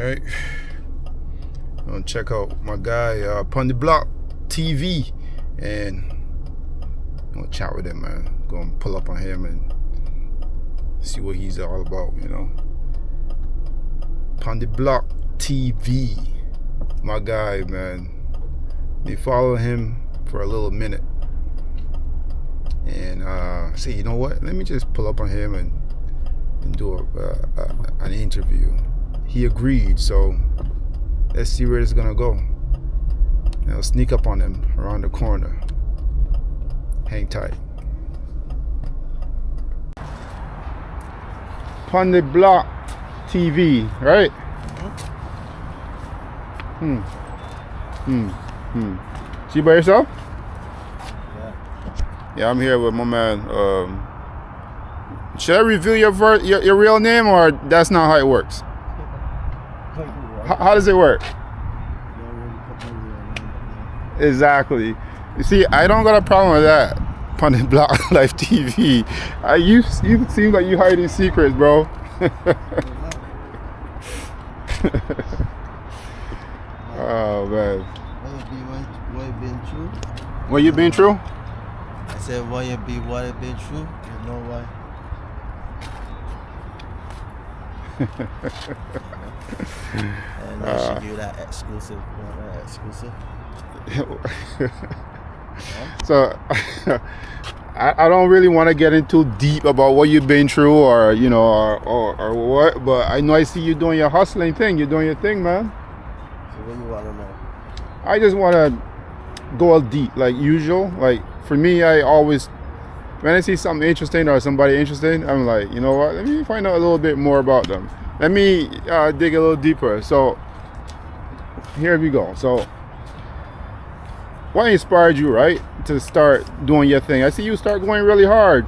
Alright. I'm gonna check out my guy, Pondeblocktv, and I'm gonna chat with him, man. Gonna pull up on him and see what he's all about, you know. Pondeblocktv, my guy, man. Been following him for a little minute, and say, you know what? Let me just pull up on him and do an interview. He agreed, so let's see where this is gonna go. I'll sneak up on him around the corner. Hang tight. Pondeblocktv, right? See by yourself? Yeah, I'm here with my man. Should I reveal your real name, or that's not how it works? How does it work? Exactly. You see, I don't got a problem with that. Pondeblocktv. You seem like you hiding secrets, bro. Oh man. What you been through? What you been through? I said what you been through. You know why? And I should do that exclusive. So I don't really want to get into deep about what you've been through, or you know, or what, but I know I see you doing your hustling thing. You're doing your thing, man. So what you want to know? I just want to go deep, like usual. Like for me, I always, when I see something interesting or somebody interesting, I'm like, you know what? Let me find out a little bit more about them. Let me dig a little deeper. So here we go. So what inspired you, right, to start doing your thing? I see you start going really hard.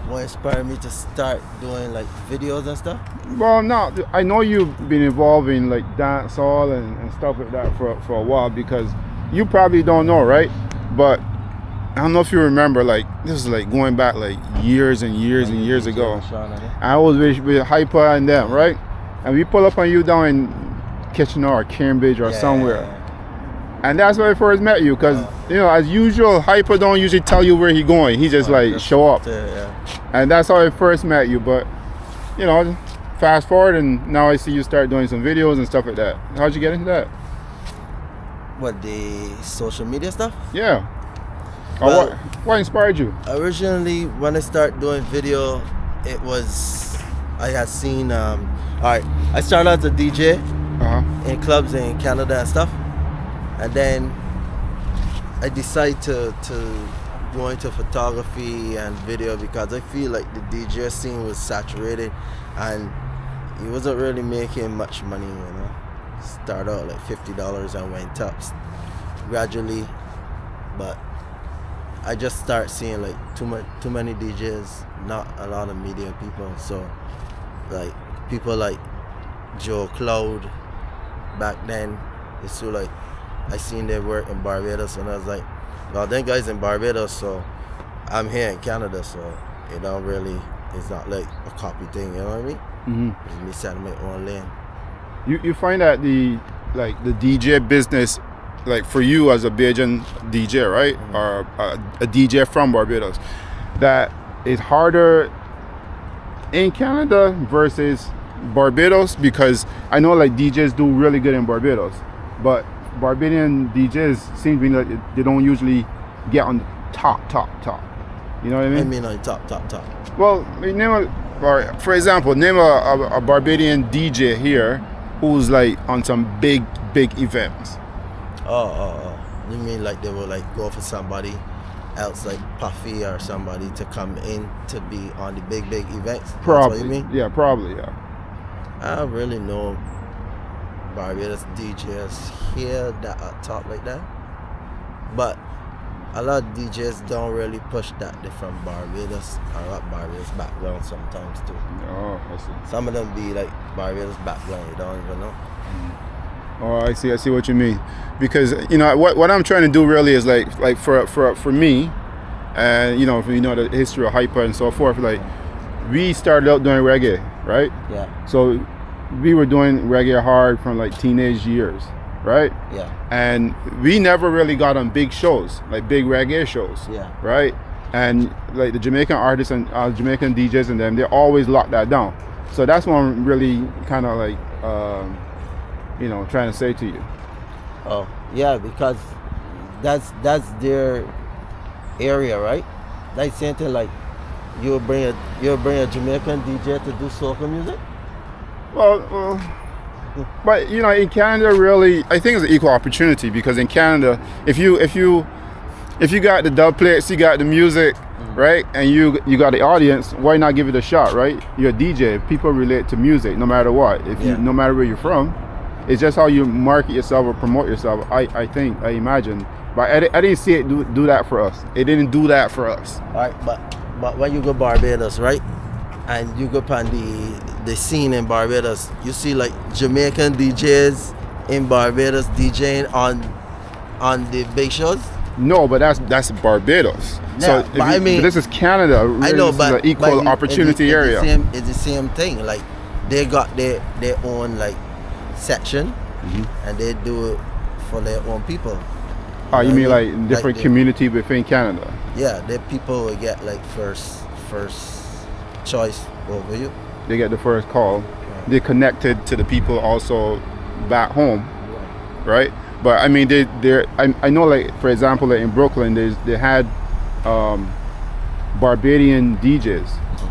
What inspired me to start doing like videos and stuff? Well, no, I know you've been involved in like dancehall and stuff like that for a while, because you probably don't know, right? But I don't know if you remember, like this is like going back like years and years and years ago. I was with Hyper and them, right? And we pull up on you down in Kitchener or Cambridge or somewhere. Yeah. And that's where I first met you, because you know, as usual, Hyper don't usually tell you where he going. He just like show up. And that's how I first met you. But you know, fast forward, and now I see you start doing some videos and stuff like that. How'd you get into that? What, the social media stuff? Yeah. Well, what inspired you? Originally, when I started doing video, it was, I had seen, alright, I started as a DJ in clubs in Canada and stuff. And then I decided to go into photography and video, because I feel like the DJ scene was saturated and it wasn't really making much money, you know. Started out like $50 and went up gradually, but I just start seeing like too many DJs, not a lot of media people. So like people like Joe Cloud back then, it's so like I seen their work in Barbados, and I was like, well, them guys in Barbados, so I'm here in Canada, so it don't really, it's not like a copy thing, you know what I mean? It's me setting my own lane. You find that the DJ business, like for you as a Bajan DJ, right, or a DJ from Barbados, that it's harder in Canada versus Barbados? Because I know like DJs do really good in Barbados, but Barbadian DJs seem to be like they don't usually get on the top. You know what I mean? I mean on top. Well, for example, name a Barbadian DJ here who's like on some big events. You mean like they will like go for somebody else, like Puffy or somebody, to come in to be on the big events? Probably. That's what you mean? Yeah, probably, yeah. I don't really know Barbados DJs here that are top like that, but a lot of DJs don't really push that. They're from Barbados or not Barbados background sometimes too. Oh, I see. Some of them be like Barbados background, you don't even know. Oh, I see what you mean. Because you know what I'm trying to do really is like for me, and you know, if you know the history of Hyper and so forth, like we started out doing reggae, right? Yeah. So we were doing reggae hard from like teenage years, right? Yeah. And we never really got on big shows, like big reggae shows. Yeah. Right? And like the Jamaican artists and Jamaican DJs and them, they always lock that down. So that's what I'm really kind of like, you know, trying to say to you. Oh, yeah, because that's their area, right? Like same thing, like you'll bring a Jamaican DJ to do soca music. Well, but you know, in Canada, really, I think it's an equal opportunity, because in Canada, if you got the dub plates, you got the music, right, and you got the audience, why not give it a shot, right? You're a DJ. People relate to music no matter what. No matter where you're from, it's just how you market yourself or promote yourself. I imagine, but I didn't see it do that for us. It didn't do that for us. All right, but when you go Barbados, right, and you go on the scene in Barbados, you see like Jamaican DJs in Barbados DJing on the big shows. No, but that's Barbados. Yeah, so I mean, this is Canada. Really, I know, this but is an equal opportunity area. It's the same thing. Like they got their own like section, and they do it for their own people. Oh, you mean like different community within Canada? Yeah, the people will get like first choice over you. They get the first call. Yeah. They're connected to the people also back home, right? But I mean, I know, like for example, like in Brooklyn, they had Barbadian DJs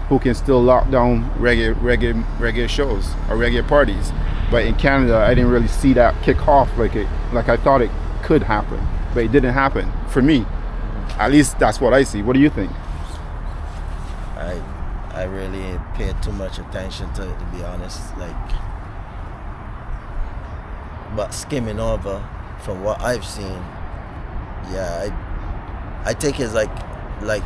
who can still lock down reggae shows or reggae parties. But in Canada, I didn't really see that kick off like I thought it could happen. But it didn't happen for me. At least that's what I see. What do you think? I really paid too much attention to it, to be honest. Like, but skimming over from what I've seen, yeah, I think it's like, all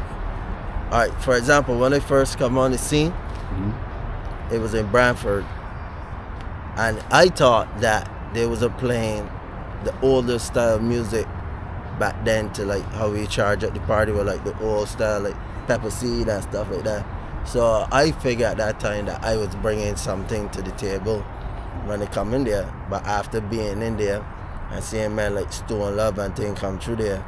right. For example, when I first come on the scene, it was in Brantford, and I thought that they was playing the older style music back then, to like how we charge at the party with like the old style, like pepper seed and stuff like that. So I figured at that time that I was bringing something to the table when they come in there. But after being in there and seeing men like Stone Love and things come through there,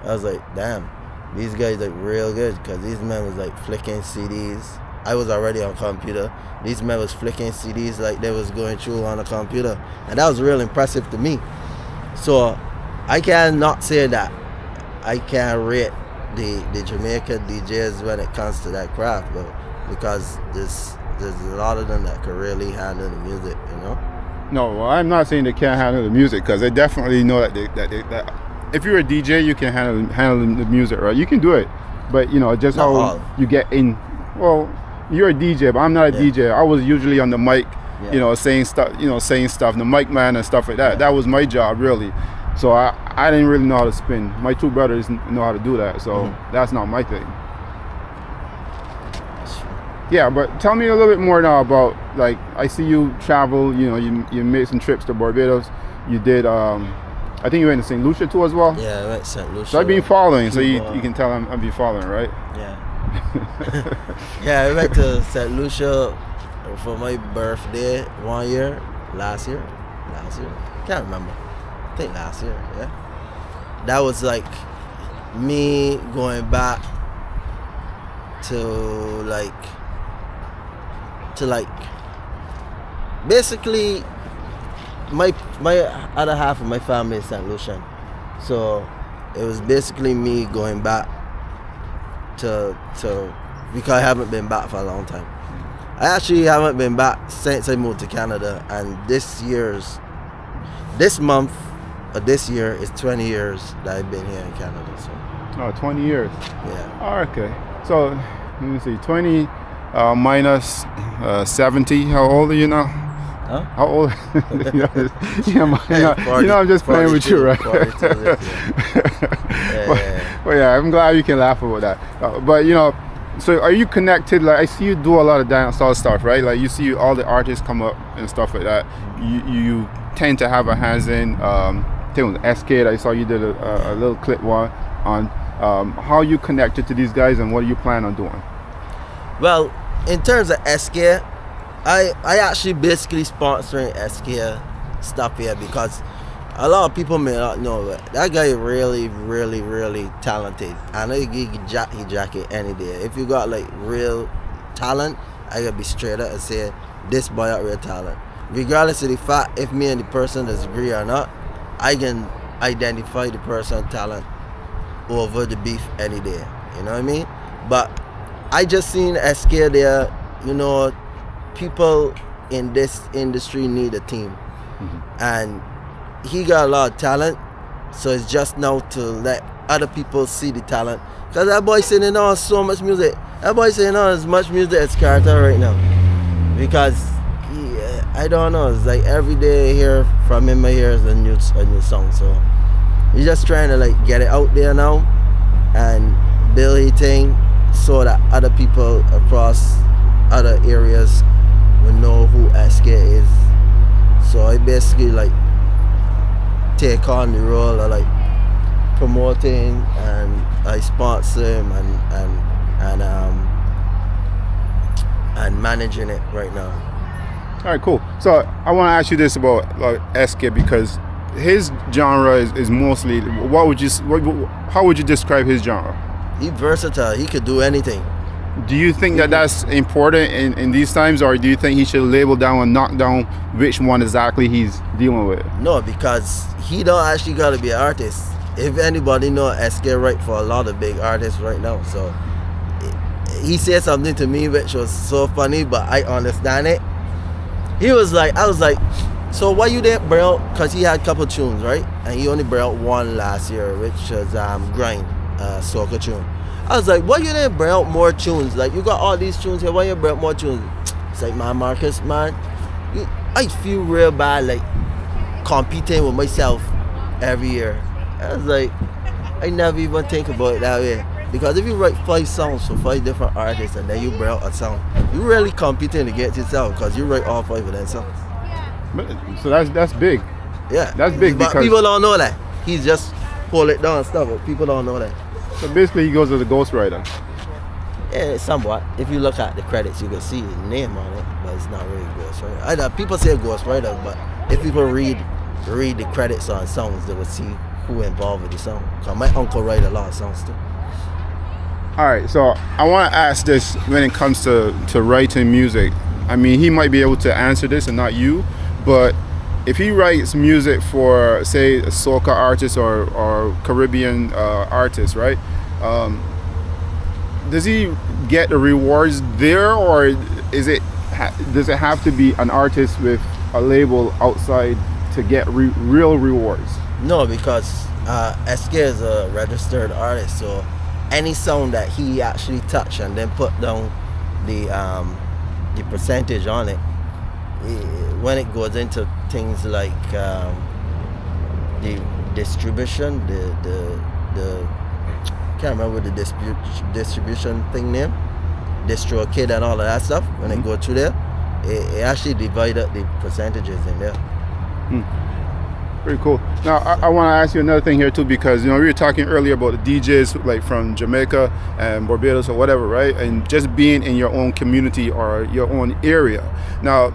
I was like, damn, these guys look real good, because these men was like flicking CDs. I was already on computer. These men was flicking CDs like they was going through on a computer, and that was real impressive to me. So I cannot say that I can rate the Jamaican DJs when it comes to that craft, but because there's a lot of them that can really handle the music, you know. No, well, I'm not saying they can't handle the music, because they definitely know that if you're a DJ, you can handle the music, right? You can do it, but you know, just how you get in. Well, you're a DJ, but I'm not a DJ. I was usually on the mic, you know, saying stuff, the mic man and stuff like that. Yeah. That was my job, really. So I didn't really know how to spin. My two brothers know how to do that, so that's not my thing. Yeah, but tell me a little bit more now about, like, I see you travel, you know, you made some trips to Barbados. You did, I think you went to St. Lucia too as well? Yeah, I went to St. Lucia. So I've been following, so you can tell I've been following, right? Yeah. Yeah, I went to St. Lucia for my birthday one year, last year, can't remember. I think last year, yeah. That was like me going back to basically my other half of my family is St. Lucian. So it was basically me going back to because I haven't been back for a long time. I actually haven't been back since I moved to Canada, and this year is 20 years that I've been here in Canada. So. Oh, 20 years. Yeah. Oh, okay. So let me see, 20 minus 70. How old are you now? Huh? How old? I'm just playing with you, right? 42, Well, yeah, I'm glad you can laugh about that. But you know, so are you connected? Like, I see you do a lot of dancehall stuff, right? Like, you see all the artists come up and stuff like that. You tend to have a hands in. I think it was SK. I saw you did a little clip one on how you connected to these guys and what do you plan on doing? Well, in terms of SK, I actually basically sponsoring SK stuff here because a lot of people may not know that that guy is really, really, really talented. I know he can jacket any day. If you got like real talent, I gotta be straight up and say this boy got real talent. Regardless of the fact if me and the person disagree or not, I can identify the person's talent over the beef any day. You know what I mean? But I just seen SK there, you know, people in this industry need a team. And he got a lot of talent, so it's just now to let other people see the talent. Cause that boy sitting on so much music. That boy sitting on as much music as Carter right now. Because I don't know, it's like every day I hear from him, I hear a new song. So he's just trying to like get it out there now and build his thing so that other people across other areas will know who SK is. So I basically like take on the role of like promoting, and I sponsor him and managing it right now. All right, cool. So I want to ask you this about SK, because his genre is mostly, how would you describe his genre? He's versatile. He could do anything. Do you think that that's important in these times, or do you think he should label down and knock down which one exactly he's dealing with? No, because he don't actually got to be an artist. If anybody know, SK write for a lot of big artists right now. So he said something to me which was so funny, but I understand it. He was like, I was like, so why you didn't bring out, because he had a couple tunes, right? And he only brought out one last year, which was Grind, soca tune. I was like, why you didn't bring out more tunes? Like, you got all these tunes here, why you bring out more tunes? It's like, man, Marcus, man, I feel real bad, like, competing with myself every year. I was like, I never even think about it that way. Because if you write 5 songs for 5 different artists and then you bring out a song, you really competing against yourself because you write all 5 of them songs. So that's big. Yeah. That's big, but because people don't know that. He's just pull it down and stuff, but people don't know that. So basically he goes as a ghostwriter. Yeah, somewhat. If you look at the credits, you can see his name on it, but it's not really ghostwriter. People say ghostwriter, but if people read the credits on songs, they will see who involved with the song. Cause my uncle write a lot of songs too. All right, so I want to ask this when it comes to writing music. I mean, he might be able to answer this and not you, but if he writes music for, say, a soca artist or Caribbean artist, right? Does he get the rewards there, or does it have to be an artist with a label outside to get real rewards? No, because SK is a registered artist, so any song that he actually touch and then put down the percentage on it, when it goes into things like the distribution, the can't remember the distribution thing name, DistroKid and all of that stuff. When it go through there, it actually divided the percentages in there. Pretty cool. Now I want to ask you another thing here too, because we were talking earlier about the DJs like from Jamaica and Barbados or whatever, right? And just being in your own community or your own area. Now,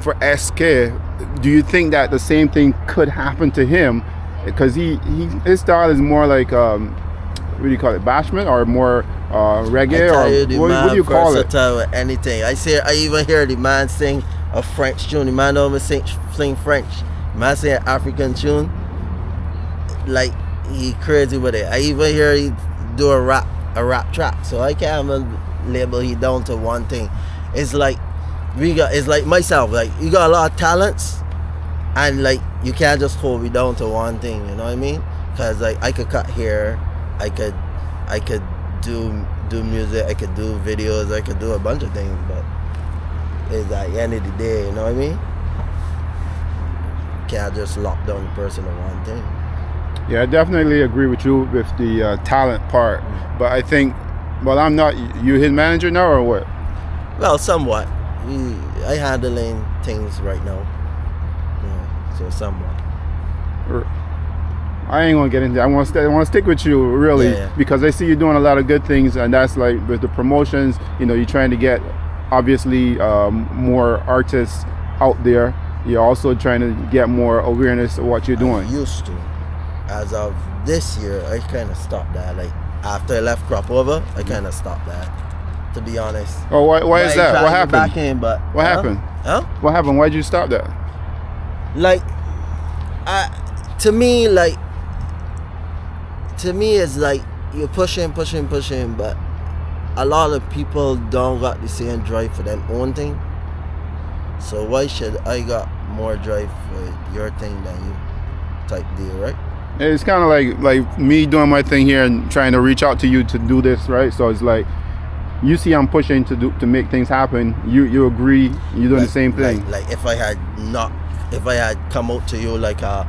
for SK, do you think that the same thing could happen to him? Because his style is more like what do you call it, bashment, or more reggae, or what do you call it? With anything. I even hear the man sing a French tune. The man don't even sing French. The man sing an African tune. Like, he crazy with it. I even hear he do a rap track. So I can't even label he down to one thing. It's like it's like myself. Like, you got a lot of talents, and like you can't just hold me down to one thing. You know what I mean? Because like I could cut hair, I could do music, I could do videos, I could do a bunch of things, but it's at the end of the day, you know what I mean? Can't just lock down the person on one thing. Yeah, I definitely agree with you with the talent part, but I think, well, I'm not, you his manager now or what? Well, somewhat. I handling things right now, so somewhat. I ain't gonna get into that. I want to stick with you really, because I see you doing a lot of good things, and that's like with the promotions. You're trying to get obviously more artists out there. You're also trying to get more awareness of what you're doing. I used to. As of this year, I kind of stopped that. Like after I left Crop Over, I kind of stopped that. To be honest. Oh, why is that? What happened? Back in, but what happened? Huh? What happened? Why did you stop that? Like, to me, it's like you're pushing, but a lot of people don't got the same drive for them own thing. So why should I got more drive for your thing than you? Type deal, right? It's kind of like me doing my thing here and trying to reach out to you to do this, right? So it's like you see I'm pushing to make things happen. You agree. You're doing the same thing. Like if I had come out to you like a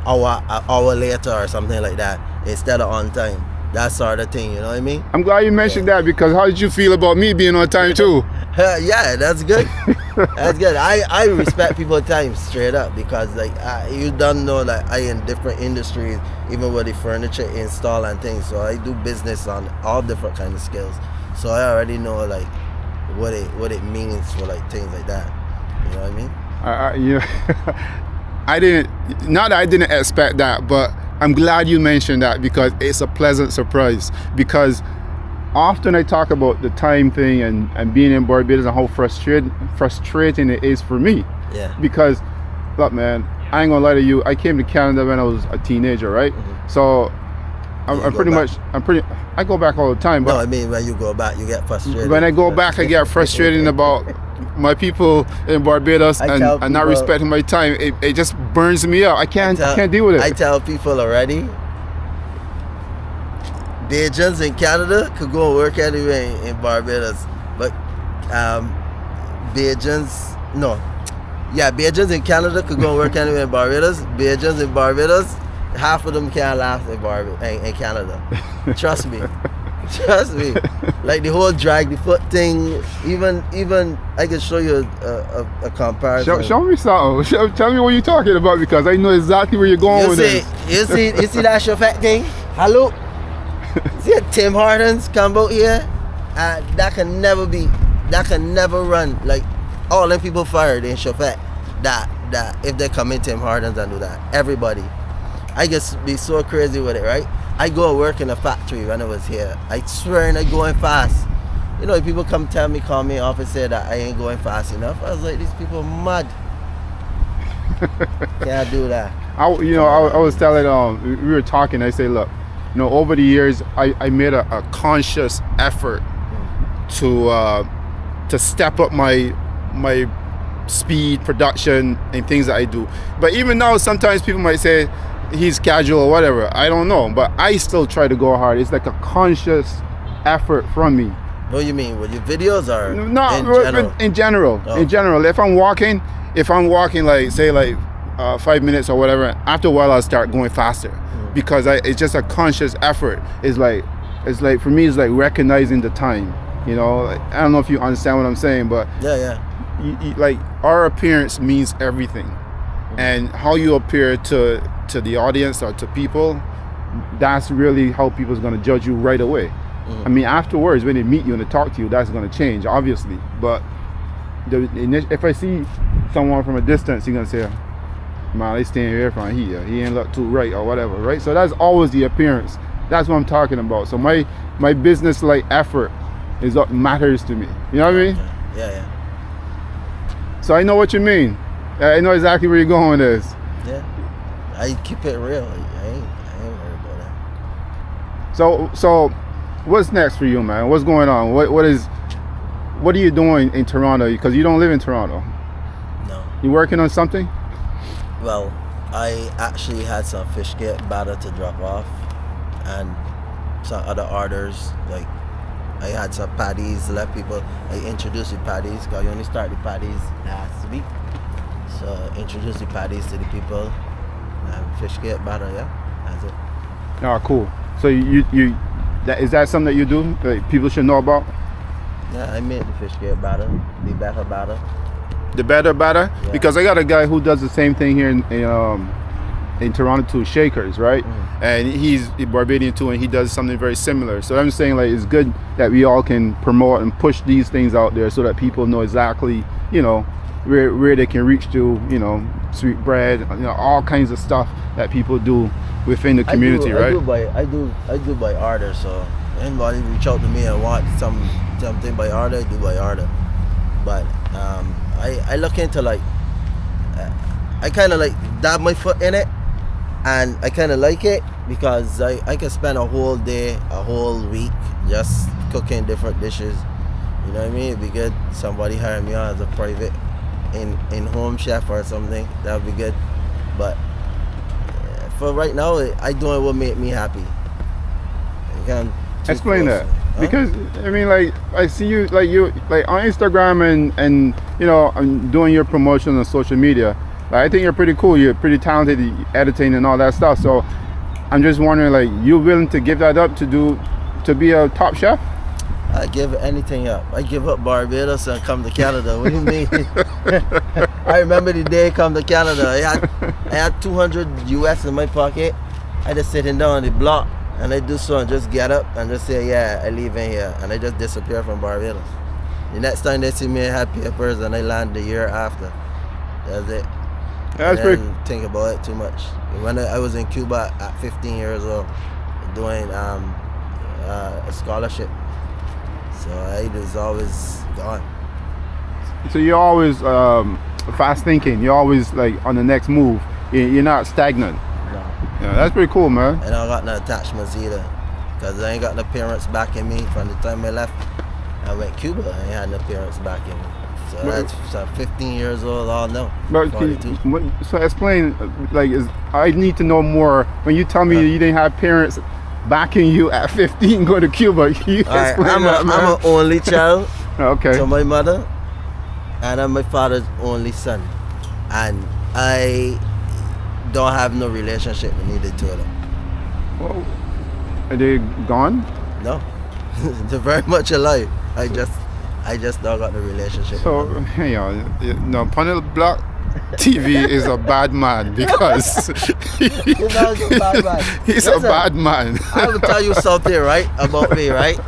hour later or something like that instead of on time. That sort of thing, you know what I mean? I'm glad you mentioned that, because how did you feel about me being on time too? Yeah, that's good. That's good. I respect people's time straight up, because like you don't know that I in different industries, even with the furniture install and things. So I do business on all different kind of skills. So I already know like what it means for like things like that. You know what I mean? I didn't. Not that I didn't expect that, but I'm glad you mentioned that, because it's a pleasant surprise. Because often I talk about the time thing and being in Barbados and how frustrating it is for me. Yeah. Because, look, man, I ain't gonna lie to you. I came to Canada when I was a teenager, right? Mm-hmm. So I go back all the time. But no, I mean when you go back, you get frustrated. When I go back, I get frustrated about my people in Barbados and not respecting my time. It just burns me up. I can't deal with it. I tell people already, Bajans in Canada could go and work anywhere in Barbados, but Bajans in Canada could go and work anywhere in Barbados. Bajans in Barbados, half of them can't last in Canada. Trust me. Trust me. Like the whole drag the foot thing, even I can show you a comparison. Show me something. Tell me what you're talking about, because I know exactly where you're going with this. You see that chauffeur thing? Hello? See Tim Hortons come out here? That can never run. Like all them people fired in chauffeur. That if they come in Tim Hortons and do that. Everybody. I just be so crazy with it, right? I go work in a factory when I was here. I swear, and I going fast. You know, people call me off and say that I ain't going fast enough. I was like, these people mad. Can't do that. I was telling we were talking. I say, look, over the years, I made a conscious effort to step up my speed, production, and things that I do. But even now, sometimes people might say he's casual or whatever. I don't know, but I still try to go hard. It's like a conscious effort from me. What do you mean? With your videos or in general? Oh. In general, if I'm walking like say 5 minutes or whatever, after a while I'll start going faster, because it's just a conscious effort. It's like for me, it's like recognizing the time. I don't know if you understand what I'm saying, but yeah. Like our appearance means everything, and how you appear to the audience or to people, that's really how people's going to judge you right away. I mean, afterwards, when they meet you and they talk to you, that's going to change, obviously. But if I see someone from a distance, you're going to say, man, they staying here from here. He ain't look too right or whatever, right? So that's always the appearance. That's what I'm talking about. So my business-like effort is what matters to me. You know what I mean? Yeah. So I know what you mean. I know exactly where you're going with this. Yeah. I keep it real. I ain't worried about that. So what's next for you, man? What's going on? What are you doing in Toronto? Because you don't live in Toronto. No. You working on something? Well, I actually had some fish gate batter to drop off, and some other orders. Like I had some patties. Let people. I introduced the patties because I only started the patties last week. So introduce the patties to the people. Fish gate batter, yeah, that's it. Oh, cool. So is that something that you do that people should know about? Yeah, I made the fish gate batter, the better batter. The better batter? Yeah. Because I got a guy who does the same thing here in Toronto too, Shakers, right? And he's Barbadian too, and he does something very similar. So I'm saying like it's good that we all can promote and push these things out there so that people know exactly, you know, where they can reach to, you know, sweet bread, you know, all kinds of stuff that people do within the community, right? I do by order. So anybody reach out to me and want something by order, I do by order. But I look into like I kind of like dab my foot in it, and I kind of like it because I can spend a whole day, a whole week just cooking different dishes. You know what I mean? It'd be good. Somebody hire me on as a private in-home chef or something. That would be good. But for right now, I doing what make me happy. Explain that. Huh? Because I mean, like I see you like on Instagram and you know, doing your promotion on social media. Like, I think you're pretty cool. You're pretty talented, editing and all that stuff. So I'm just wondering, like, you willing to give that up to be a top chef? I give anything up. I give up Barbados and come to Canada. What do you mean? I remember the day I come to Canada. I had 200 US in my pocket. I just sitting down on the block and I do so and just get up and just say, yeah, I leave in here, and I just disappear from Barbados. The next time they see me a happy person, I land the year after. That's it. That's pretty. Think about it too much. When I was in Cuba at 15 years old, doing a scholarship, so I was always gone. So you're always fast thinking. You're always like on the next move. You're not stagnant. No. Yeah, that's pretty cool, man. And I don't got no attachments either, because I ain't got no parents backing me from the time I left. I went to Cuba, I ain't had no parents backing me. So that's 15 years old, all know. But so explain, like, I need to know more. When you tell me you didn't have parents backing you at 15 going to Cuba, you explain I'm an only child to my mother, and I'm my father's only son. And I don't have no relationship with neither two of them. Well, are they gone? No, they're very much alive. I just don't got the relationship. So, hey, no, Pondeblocktv is a bad man because he's a bad man. I will tell you something, right, about me, right?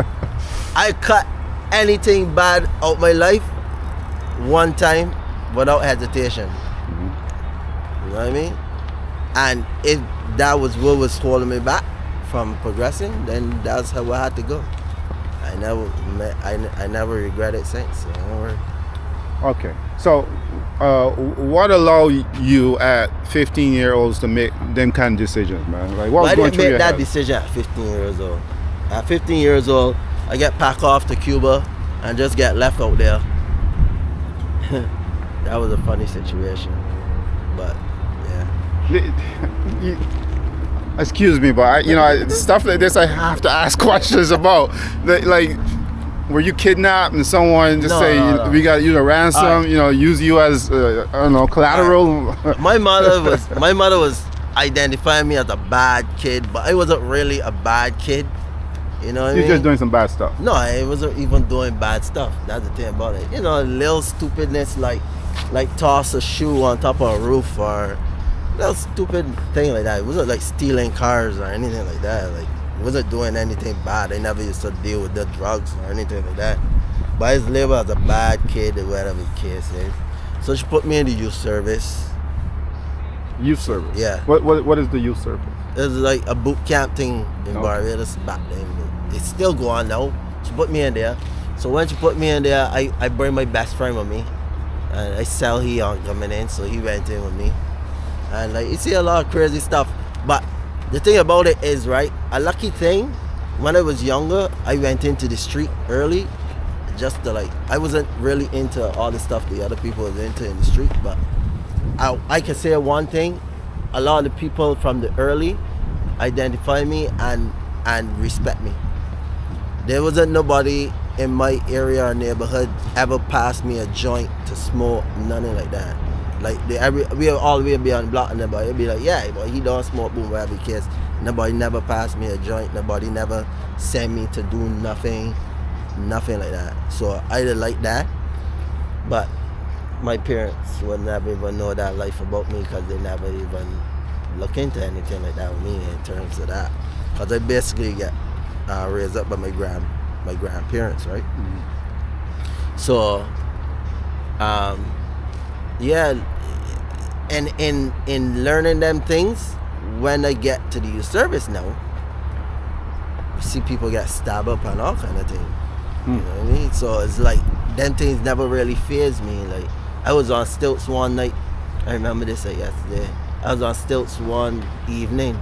I cut anything bad out my life one time without hesitation. You know what I mean? And if that was what was holding me back from progressing, then that's how I had to go. I never regret it since. So don't worry. Okay. So, what allowed you at 15-year-olds to make them kind of decisions, man? Like, what was going through your head? I didn't make that decision at 15 years old. At 15 years old, I get packed off to Cuba and just get left out there. That was a funny situation, but yeah. Excuse me, but stuff like this I have to ask questions about. Like, were you kidnapped and someone just no. We got you a ransom? Use you as I don't know, collateral. My mother was identifying me as a bad kid, but I wasn't really a bad kid. You know what I mean? You're just doing some bad stuff. No, I wasn't even doing bad stuff. That's the thing about it. Little stupidness like toss a shoe on top of a roof or little stupid thing like that. It wasn't like stealing cars or anything like that. Like, it wasn't doing anything bad. I never used to deal with the drugs or anything like that. But I was labeled as a bad kid or whatever the case is. So she put me in the youth service. Youth service? Yeah. What is the youth service? It's like a boot camp thing in Barbados back then. It's still going on now. She put me in there. So when she put me in there, I bring my best friend with me. And I sell he on coming in, so he went in with me. And like, you see a lot of crazy stuff. But the thing about it is, right, a lucky thing, when I was younger, I went into the street early. Just to I wasn't really into all the stuff the other people was into in the street. But I can say one thing, a lot of the people from the early identify me and respect me. There wasn't nobody in my area or neighborhood ever passed me a joint to smoke, nothing like that. Like we all the way be on the block and everybody be like, yeah, but he don't smoke, boom, whatever the case. Nobody never passed me a joint. Nobody never sent me to do nothing like that. So I didn't like that. But my parents would never even know that life about me because they never even look into anything like that with me in terms of that, because I basically get raised up by my grandparents, right? Mm-hmm. So, yeah, and in learning them things, when I get to the youth service now, you see people get stabbed up and all kind of things. You know what I mean? So it's like them things never really fazed me. Like I was on stilts one night. I remember this like yesterday. I was on stilts one evening,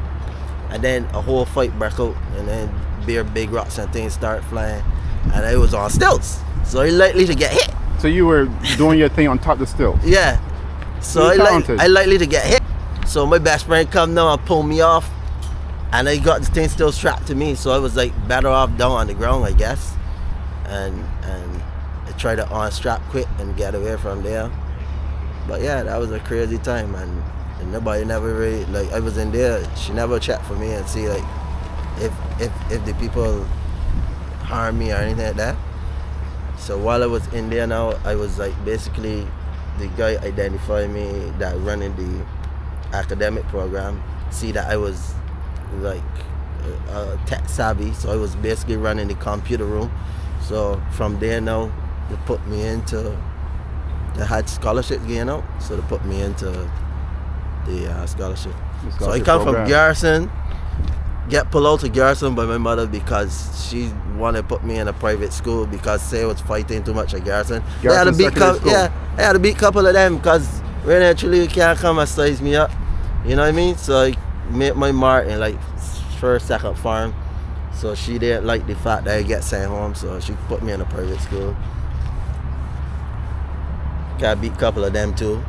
and then a whole fight broke out, and then big rocks and things start flying, and I was on stilts, so I likely to get hit. So you were doing your thing on top of the stilts? Yeah. So I likely to get hit. So my best friend come down and pull me off, and I got the thing still strapped to me. So I was like better off down on the ground, I guess, and I tried to unstrap quick and get away from there. But yeah, that was a crazy time, and nobody never really, like, I was in there, she never checked for me and see like if the people harm me or anything like that. So while I was in there now, I was like, basically the guy identified me that running the academic program, see that I was like tech savvy, so I was basically running the computer room. So from there now, they put me into, they had scholarships going out, so they put me into the scholarship. So I come from Garrison, get pulled out to Garrison by my mother because she wanted to put me in a private school because say I was fighting too much at Garrison. I had to beat a couple of them because really actually you can't come and size me up. You know what I mean? So I made my mark in like first, second farm. So she didn't like the fact that I get sent home, so she put me in a private school. I beat a couple of them too.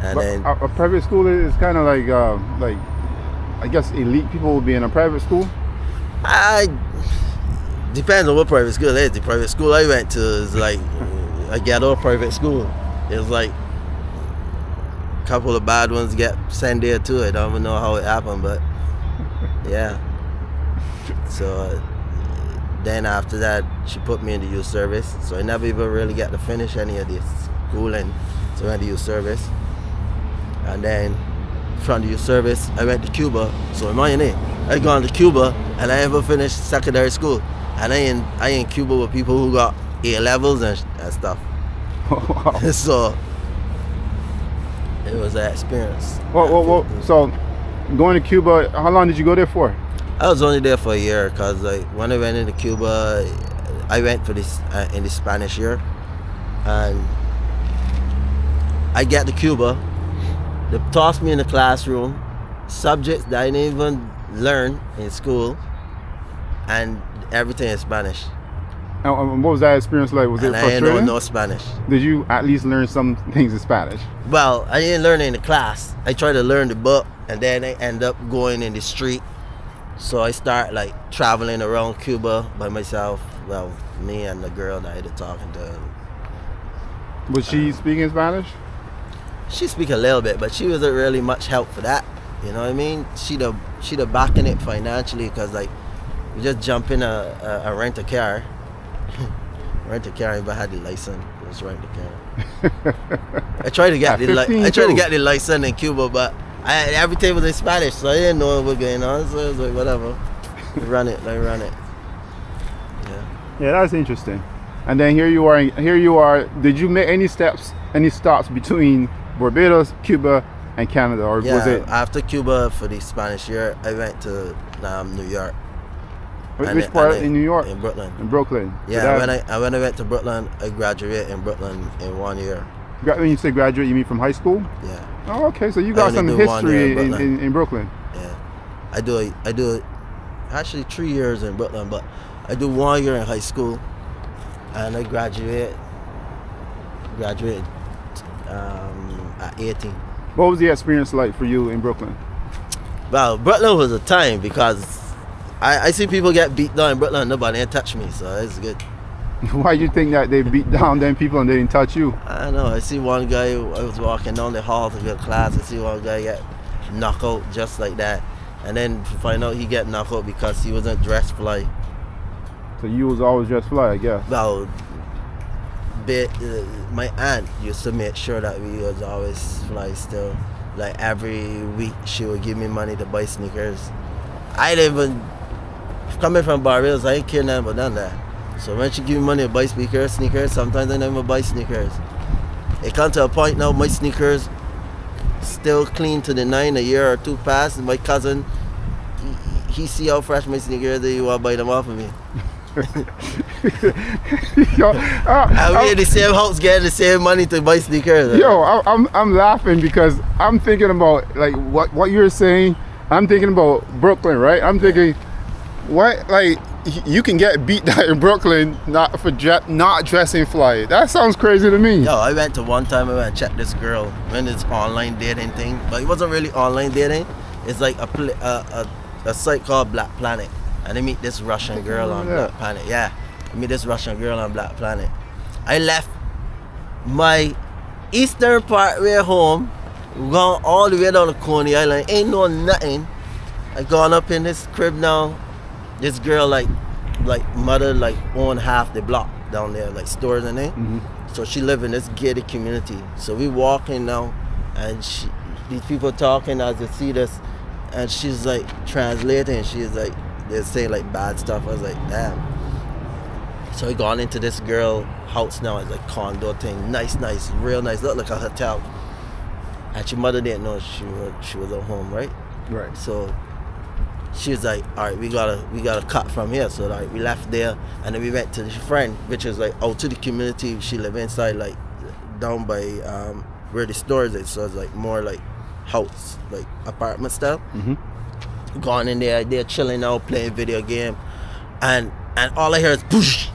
And but then a private school is kind of like I guess elite people will be in a private school. Depends on what private school it is. The private school I went to is like a ghetto private school. It's like a couple of bad ones get sent there too. I don't even know how it happened, but yeah. So then after that, she put me in the youth service. So I never even really got to finish any of this schooling. So I went to youth service. And then from the youth service, I went to Cuba. So imagine it, I gone to Cuba and I never finished secondary school. And I in Cuba with people who got A-levels and stuff. Wow. So it was an experience. Well, so going to Cuba, how long did you go there for? I was only there for a year because like when I went into Cuba, I went for this in the Spanish year, and I get to Cuba, they tossed me in the classroom, subjects that I didn't even learn in school, and everything in Spanish. And what was that experience like? Was it frustrating? I didn't know no Spanish. Did you at least learn some things in Spanish? Well, I didn't learn it in the class. I tried to learn the book, and then I end up going in the street. So I start like traveling around Cuba by myself. Well, me and the girl that I was talking to. Was she speaking Spanish? She speak a little bit, but she wasn't really much help for that. You know what I mean? She'd backing it financially because like you just jump in a rent a car. Rent a car, but I had the license. Just rent a car. I tried to get the license in Cuba, but everything was in Spanish, so I didn't know what was going on. So I was like, whatever, run it. Yeah, that's interesting. And then here you are. Did you make any stops between Barbados, Cuba, and Canada, or was it after Cuba for the Spanish year? I went to New York. Which part in New York? In Brooklyn. In Brooklyn. Yeah, when I went to Brooklyn, I graduated in Brooklyn in 1 year. When you say graduate, you mean from high school? Yeah. Oh, okay. So you got some history in Brooklyn. Yeah, I do actually 3 years in Brooklyn, but I do 1 year in high school, and I graduated at 18. What was the experience like for you in Brooklyn? Well, Brooklyn was a time because I see people get beat down in Brooklyn, nobody ain't touch me, so it's good. Why do you think that they beat down them people and they didn't touch you? I don't know. I see one guy, I was walking down the hall to go to class, I see one guy get knocked out just like that. And then to find out he get knocked out because he wasn't dressed fly. So you was always dressed fly, I guess? Well, my aunt used to make sure that we was always fly still. Like every week, she would give me money to buy sneakers. I didn't even, coming from Barbados, I ain't care nothing about none of that. So when she give me money to buy sneakers, sometimes I never buy sneakers. It come to a point now, my sneakers still clean to the 9, a year or two past. My cousin, he see how fresh my sneakers are, he want to buy them off of me. Yo, I'm in the same house getting the same money to buy sneakers. Yo, I'm laughing because I'm thinking about like what you're saying. I'm thinking about Brooklyn, right? I'm thinking, what, like, you can get beat down in Brooklyn not dressing fly. That sounds crazy to me. Yo, I went to one time, I went and checked this girl when it's online dating thing, but it wasn't really online dating. It's like a site called Black Planet, and I meet this Russian girl on Black Planet. Yeah, I meet this Russian girl on Black Planet. I left my eastern part way home, gone all the way down to Coney Island, ain't know nothing. I gone up in this crib now. This girl like mother like own half the block down there, like stores and it. So she live in this gated community. So we walking now, and these people talking as they see this, and she's like translating. She's like, they say like bad stuff. I was like, damn. So we gone into this girl house now. It's like condo thing, nice, real nice, look like a hotel. And she mother didn't know she was at home, right? Right. So she was like, all right, we gotta cut from here. So like we left there, and then we went to the friend, which is like out to the community. She live inside, like down by where the stores is. So it's like more like house, like apartment style. Gone in there, they're chilling out, playing video game, and all I hear is push.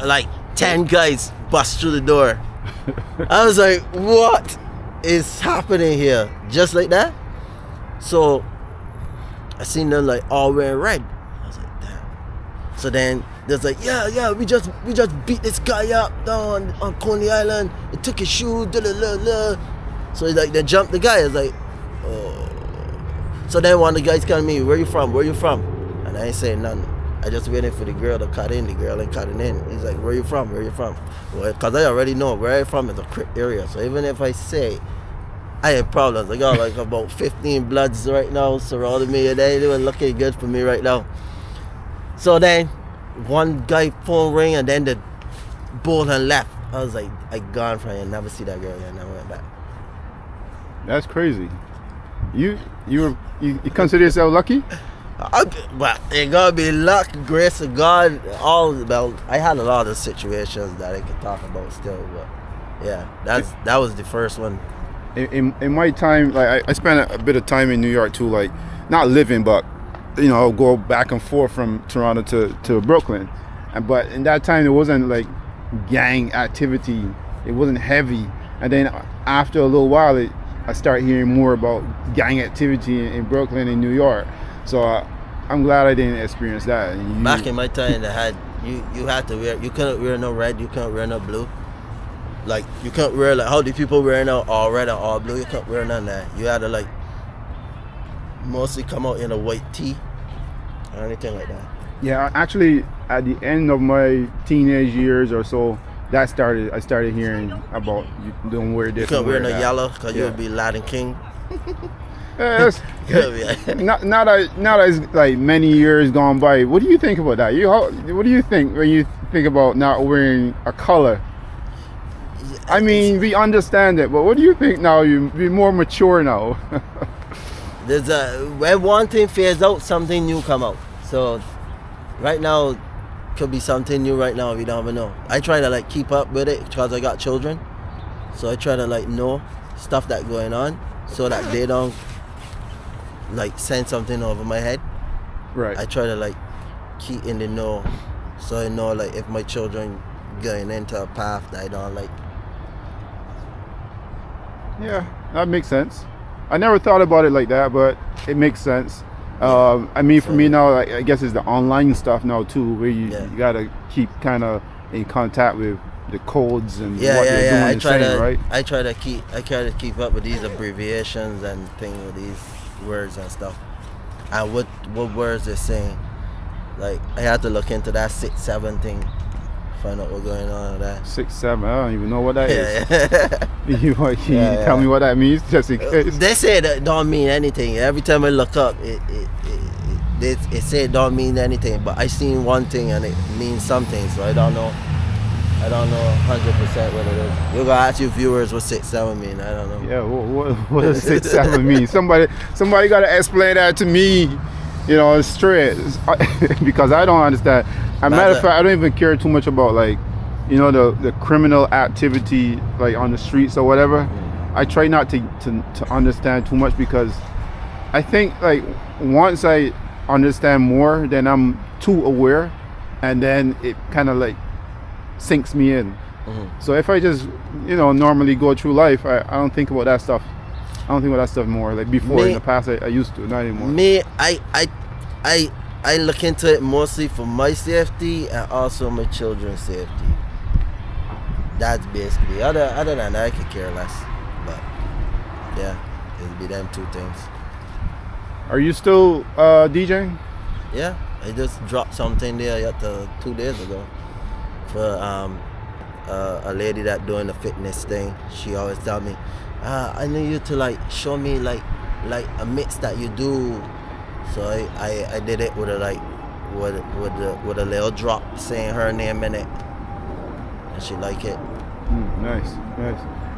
Like 10 guys bust through the door. I was like, what is happening here? Just like that. So I seen them like all wearing red. I was like, damn. So then there's like, yeah, we just beat this guy up down on Coney Island. He took his shoe, So he like, they jumped the guy. I was like, oh. So then one of the guys called me, where you from? And I ain't saying nothing. I just waiting for the girl to cut in. The girl ain't cutting in. He's like, where you from? Well, because I already know where I'm from is a Crip area. So even if I say I have problems, I got like about 15 bloods right now surrounding me, and they were looking good for me right now. So then one guy phone ring, and then the both and left. I was like, I gone from here, never see that girl again, never went back. That's crazy. You consider yourself lucky? Well, it gotta be luck, grace of God, all about. I had a lot of situations that I could talk about still, but yeah, that was the first one. In my time, like I spent a bit of time in New York too, like not living, but I'll go back and forth from Toronto to Brooklyn, but in that time it wasn't like gang activity, it wasn't heavy, and then after a little while I started hearing more about gang activity in Brooklyn and New York. So I'm glad I didn't experience that. Back in my time, you had to wear. You couldn't wear no red. You couldn't wear no blue. Like you can't wear like how the people wear now all red and all blue. You can't wear none of that. You had to like mostly come out in a white tee or anything like that. Yeah, actually, at the end of my teenage years or so, I started hearing about you don't wear this. You can't wear no yellow because you'll be Latin King. Not as like many years gone by. What do you think about that? What do you think when you think about not wearing a color? I mean, we understand it, but what do you think now? You be more mature now. When one thing fades out, something new come out. So right now could be something new right now. We don't even know. I try to like keep up with it because I got children, so I try to like know stuff that going on so that they don't like send something over my head. Right. I try to like keep in the know, so I know like if my children going into a path that I don't like. Yeah, that makes sense. I never thought about it like that, but it makes sense. I mean, for me now, like, I guess it's the online stuff now too, where you gotta keep kind of in contact with the codes and what they're doing and saying, right? I try to keep up with these abbreviations and things with these words and stuff, and what words they're saying. Like I had to look into that 6-7 thing find out what's going on with that. 6'7", I don't even know what that is. Yeah. You tell me what that means, just in case. They say that don't mean anything. Every time I look up, it say it don't mean anything. But I seen one thing and it means something, so I don't know. I don't know 100% what it is. You're gonna ask your viewers what 6'7" mean. I don't know. Yeah, what does 6'7" mean? Somebody gotta explain that to me, you know, straight, because I don't understand. As a matter of fact, I don't even care too much about, like, you know, the criminal activity, like on the streets or whatever. I try not to understand too much, because I think, like, once I understand more, then I'm too aware, and then it kind of like sinks me in. So if I just, you know, normally go through life, I don't think about that stuff. I don't think about that stuff more. Like before, in the past, I used to, not anymore. Me, I look into it mostly for my safety and also my children's safety. That's basically. Other than that, I could care less. But yeah, it'll be them two things. Are you still DJing? Yeah, I just dropped something there 2 days ago for a lady that doing the fitness thing. She always tell me, I need you to like show me like a mix that you do. So I did it with a with a little drop saying her name in it, and she like it. Nice.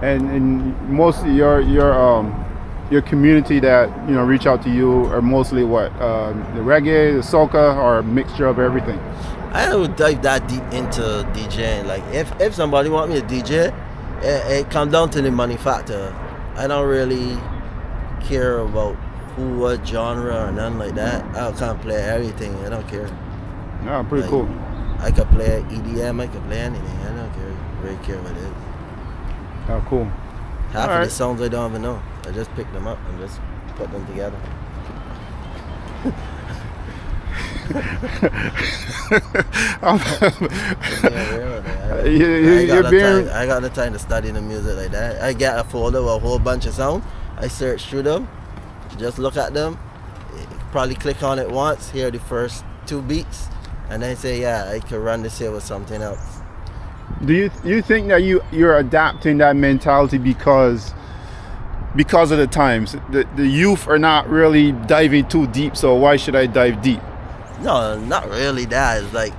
And mostly your community that, you know, reach out to you are mostly what, the reggae, the soca, or a mixture of everything? I don't dive that deep into DJing. Like if somebody want me to DJ, it comes down to the money factor. I don't really care about who, what genre or nothing like that. I can play everything. I don't care. Yeah, pretty cool. I could play EDM. I could play anything. I don't really care what it is. Oh, cool. Half of the songs I don't even know. I just pick them up and just put them together. I got the time to study the music like that. I get a folder with a whole bunch of sounds. I search through them, just look at them, probably click on it once, hear the first 2 beats, and then say, yeah, I could run this here with something else. Do you think that you're adapting that mentality because of the times? The youth are not really diving too deep, so why should I dive deep? No, not really that. It's like,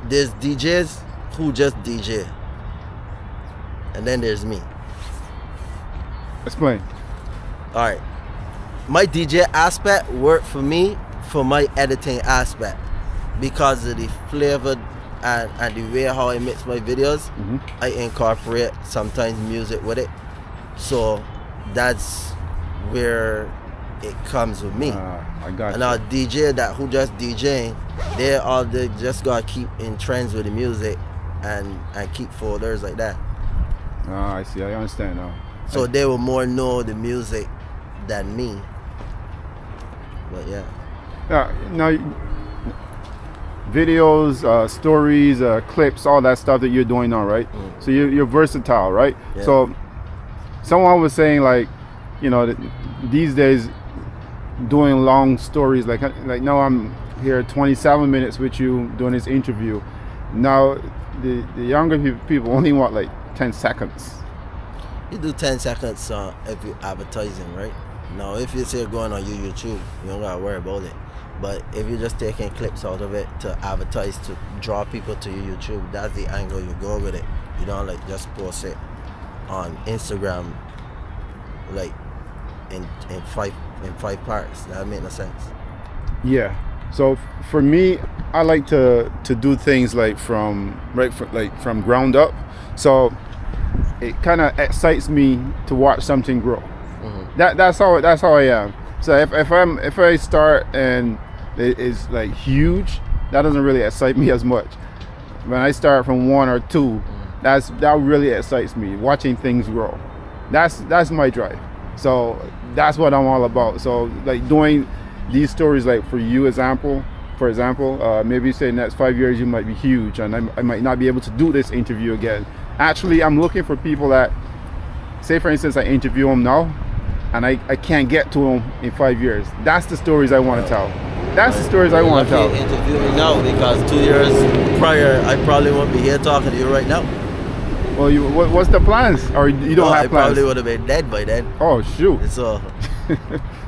there's DJs who just DJ, and then there's me. Explain. All right, my DJ aspect worked for me for my editing aspect because of the flavor and the way how I mix my videos. I incorporate sometimes music with it, so that's where it comes with me. I got and our DJ who just DJing, they just gotta keep in trends with the music and keep folders like that. I see. I understand now. So they will more know the music than me. But yeah. Now, videos, stories, clips, all that stuff that you're doing now, right? So you're versatile, right? Yeah. So someone was saying, like, you know, these days doing long stories, like now I'm here 27 minutes with you doing this interview. Now the younger people only want like 10 seconds. You do 10 seconds if you're advertising, right? Now if you say going on your YouTube, you don't gotta worry about it. But if you're just taking clips out of it to advertise, to draw people to your YouTube, that's the angle you go with it. You don't like just post it on Instagram like in five parts. That make no sense. Yeah. So for me, I like to do things like from ground up. So it kind of excites me to watch something grow. That's how I am. So if I start and it is like huge, that doesn't really excite me as much. When I start from 1 or 2, that really excites me, watching things grow. That's my drive. So that's what I'm all about. So like doing these stories, like for example, maybe say next 5 years you might be huge and I might not be able to do this interview again. Actually, I'm looking for people that, say for instance, I interview them now and I can't get to them in 5 years. That's the stories I want to tell. That's the stories I want to tell. You interview me now because 2 years prior, I probably won't be here talking to you right now. Well, what's the plans? Or you don't have I plans? probably would have been dead by then. Oh shoot! So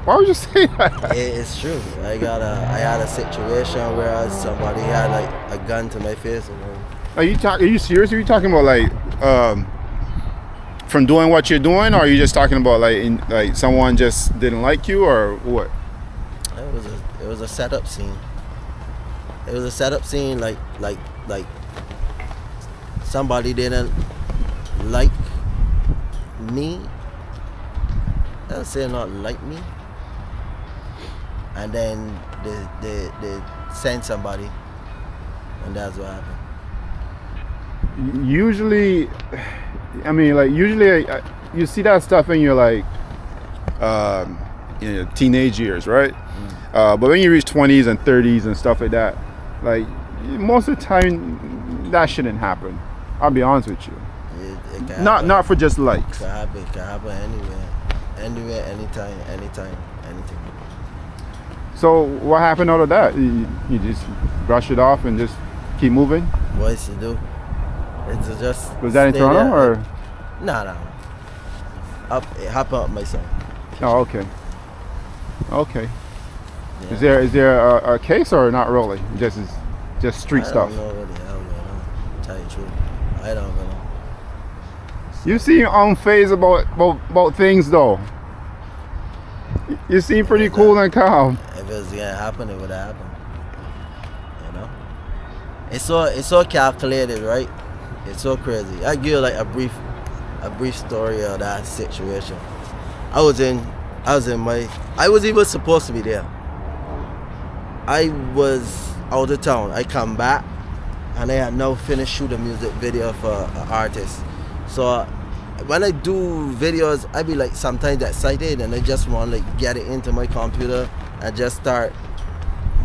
why would you say that? it's true. I had a situation where somebody had like a gun to my face. Are you serious? Are you talking about like from doing what you're doing, or are you just talking about like someone just didn't like you, or what? It was a setup scene. It was a setup scene like somebody didn't like me. I'll say not like me. And then they sent somebody, and that's what happened. Usually, I mean, like you see that stuff in your like in your teenage years, right? But when you reach 20s and 30s and stuff like that, like most of the time that shouldn't happen. I'll be honest with you. It can not for just likes. It can happen anywhere, anytime, anything. So what happened out of that? You just brush it off and just keep moving? What is to do? It's just. Was that in Toronto or? Nah. It happened up my son. Oh, okay. Okay. Yeah. Is there a case or not really? Just street stuff. I don't know what the hell going on. Tell you the truth, I don't know. You seem unfazed about things though. You seem pretty cool and calm. If it was gonna happen, it would have happened. You know, it's so calculated, right? It's so crazy. I give you like a brief story of that situation. I was even supposed to be there. I was out of town. I come back and I had now finished shooting a music video for an artist. So when I do videos, I be like sometimes excited and I just want to like get it into my computer and just start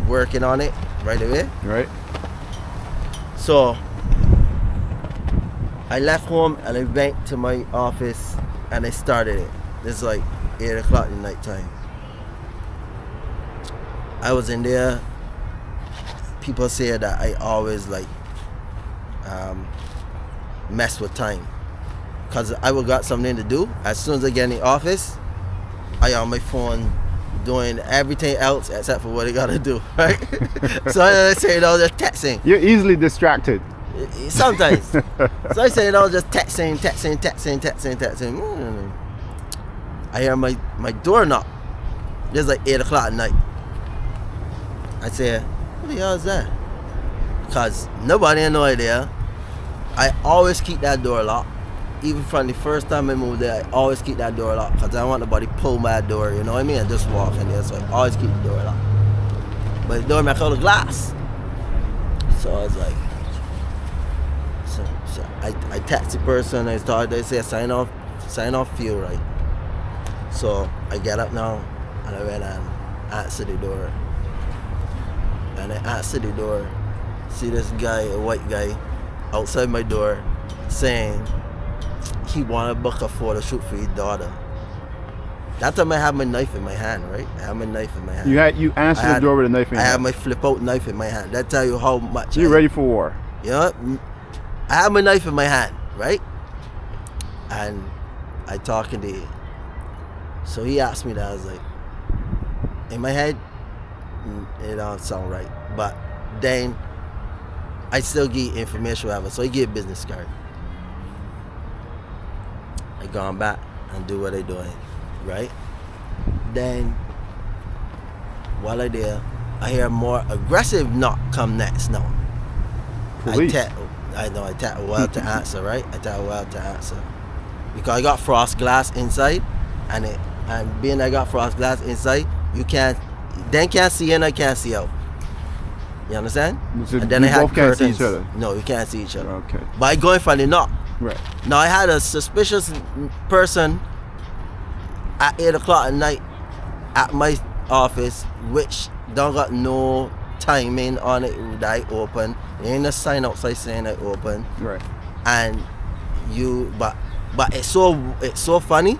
working on it right away. Right. So I left home and I went to my office and I started it. It's like 8 o'clock in the night time. I was in there. People say that I always like mess with time. Cause I would got something to do. As soon as I get in the office, I on my phone doing everything else except for what I gotta do, right? So I say just texting. You're easily distracted. Sometimes. So I say just texting. I hear my door knock. It's like 8 o'clock at night. I say, what the hell is that? Because nobody had no idea. I always keep that door locked. Even from the first time I moved there, I always keep that door locked because I don't want nobody pull my door, you know what I mean? I just walk in there, so I always keep the door locked. But the door make out of glass. So I was like, so I text the person, they say sign off feel right. So I get up now and I went and answer the door. And I answer the door, see this guy, a white guy, outside my door saying he wanted to book a photo shoot for his daughter. That time I had my knife in my hand, right? I had my knife in my hand. You answered the door with a knife in your hand. I had my flip out knife in my hand. That tell you how much. You're ready for war. Yeah. I had my knife in my hand, right? And I talking to him. So he asked me that. I was like, in my head, it don't sound right. But then I still give information whatever. So he gave a business card. I gone back and do what I doing, right? Then while I there, I hear more aggressive knock come next now. Police. I tap well to answer, right? I tap well to answer. Because I got frost glass inside and being I got frost glass inside, you can't see in, I can't see out. You understand? So and then you I had both can't curtains. see each other? No, you can't see each other. Okay. But I going for the knock. Right. Now I had a suspicious person at 8 o'clock at night at my office, which don't got no timing on it that I open. There ain't a sign outside saying I open. Right. And but it's so funny.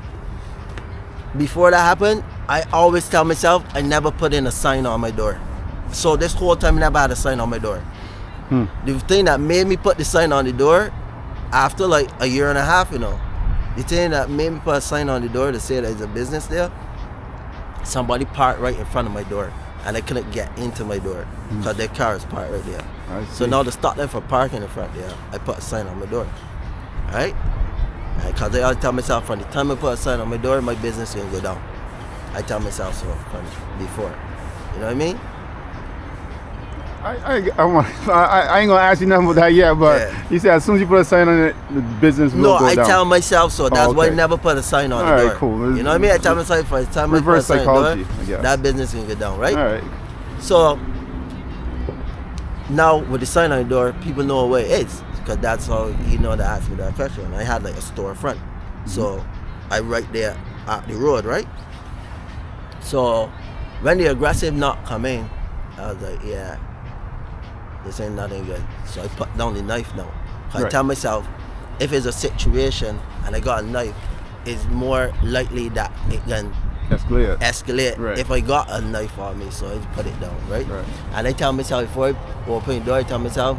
Before that happened, I always tell myself I never put in a sign on my door. So this whole time I never had a sign on my door. The thing that made me put the sign on the door after like a year and a half, you know, the thing that made me put a sign on the door to say there's a business there, somebody parked right in front of my door and I couldn't get into my door because their car is parked right there. So now to stop them from parking in front there, I put a sign on my door. Right? Because I always tell myself from the time I put a sign on my door, my business will go down. I tell myself so from before. You know what I mean? I ain't gonna ask you nothing about that yet, but you said as soon as you put a sign on it, the business will go down. No, I tell myself so. That's why I never put a sign on the door. Alright, cool. You know what I mean? I tell myself for the time I put a sign on the door, that business will go down, right? Alright. So now with the sign on the door, people know where it is. Because that's how you know to ask me that question. I had like a storefront. So I right there at the road, right? So when the aggressive knock come in, I was like, yeah, this ain't nothing good. So I put down the knife now. I tell myself, if it's a situation and I got a knife, it's more likely that it can escalate if I got a knife on me. So I just put it down, right? And I tell myself, before I open the door, I tell myself,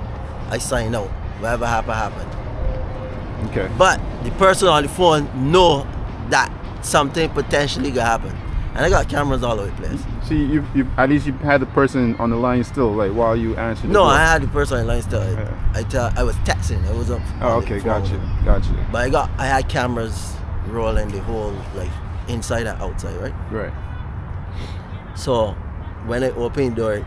I sign out. Whatever happened. Okay. But the person on the phone know that something potentially could happen. And I got cameras all over the place. See, you at least you had the person on the line still, like while you answered the door. I had the person on the line still. I was texting. I was up. Oh, okay, gotcha. But I had cameras rolling the whole, like, inside and outside, right? Right. So when I opened the door,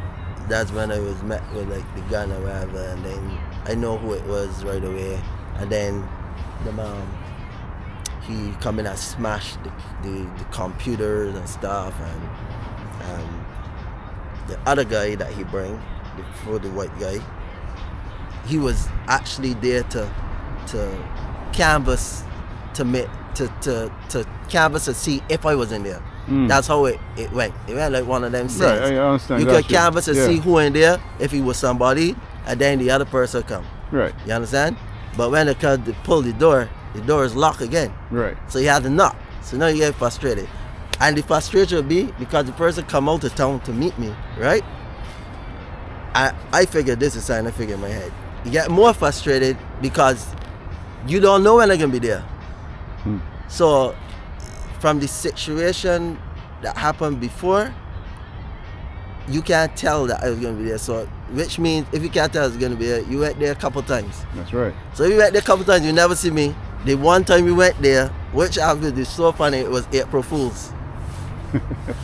that's when I was met with like the gun or whatever, and then I know who it was right away. And then the man, he come in and smashed the computers and stuff, and the other guy that he bring, before the white guy, he was actually there to canvas to canvas to see if I was in there. That's how it went. It went like one of them scenes. Right, I understand. You could canvas to see who in there, if he was somebody, and then the other person come. Right. You understand? But when they pull the door is locked again. Right. So you have to knock. So now you get frustrated. And the frustration would be because the person come out of town to meet me, right? I figured this is something I figured in my head. You get more frustrated because you don't know when they're gonna be there. So from the situation that happened before, you can't tell that I was going to be there. So, which means if you can't tell I was going to be there, you went there a couple times. That's right. So if you went there a couple times, you never see me. The one time we went there, which happened is so funny, it was April Fool's.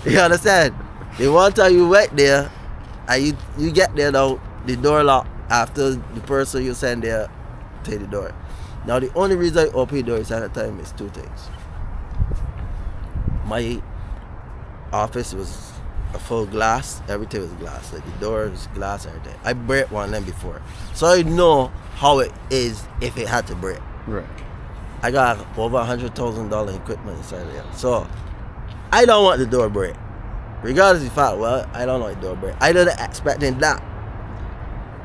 You understand? The one time you went there, and you get there now, the door locked after the person you send there take the door. Now the only reason I open the door at that time is two things. My office was a full glass, everything was glass, like the door was glass, everything. I break one of them before, so I know how it is if it had to break. Right. I got over $100,000 equipment inside there, so I don't want the door break. Regardless of the fact, I don't want the door break. I didn't expecting that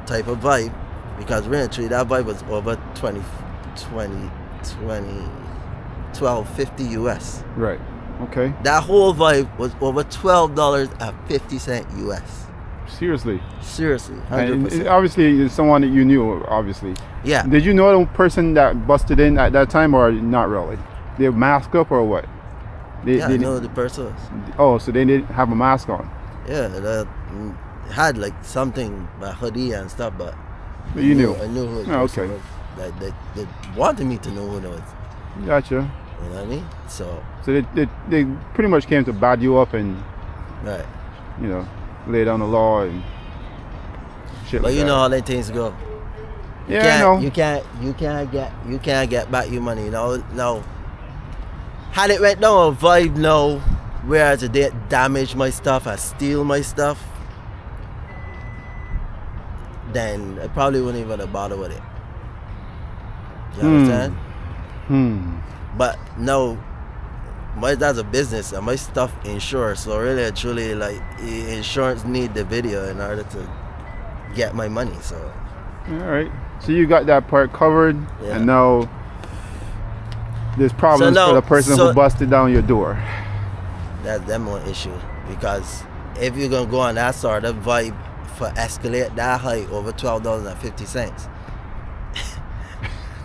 type of vibe, because really that vibe was over 12.50 US. Right. Okay. That whole vibe was over $12.50 US. Seriously. 100%. And obviously, it's someone that you knew. Obviously. Yeah. Did you know the person that busted in at that time, or not really? They masked up or what? I know the person. Oh, so they didn't have a mask on. Yeah, they had like something, a hoodie and stuff, but you knew. I knew who it was. Okay. Like they wanted me to know who it was. Gotcha. You know what I mean? So they pretty much came to bad you up and lay down the law and shit. But like you that. know how them things go. I know. You can't get back your money. No. Had it went down a vibe now, whereas they damage my stuff and steal my stuff, then I probably wouldn't even have bothered with it. You understand? But no, that's a business and my stuff insured, so really and truly, like, insurance need the video in order to get my money. So all right, so you got that part covered, and now there's problems for the person who busted down your door. That's them one issue, because if you're gonna go on that sort of vibe for escalate that high over $12.50.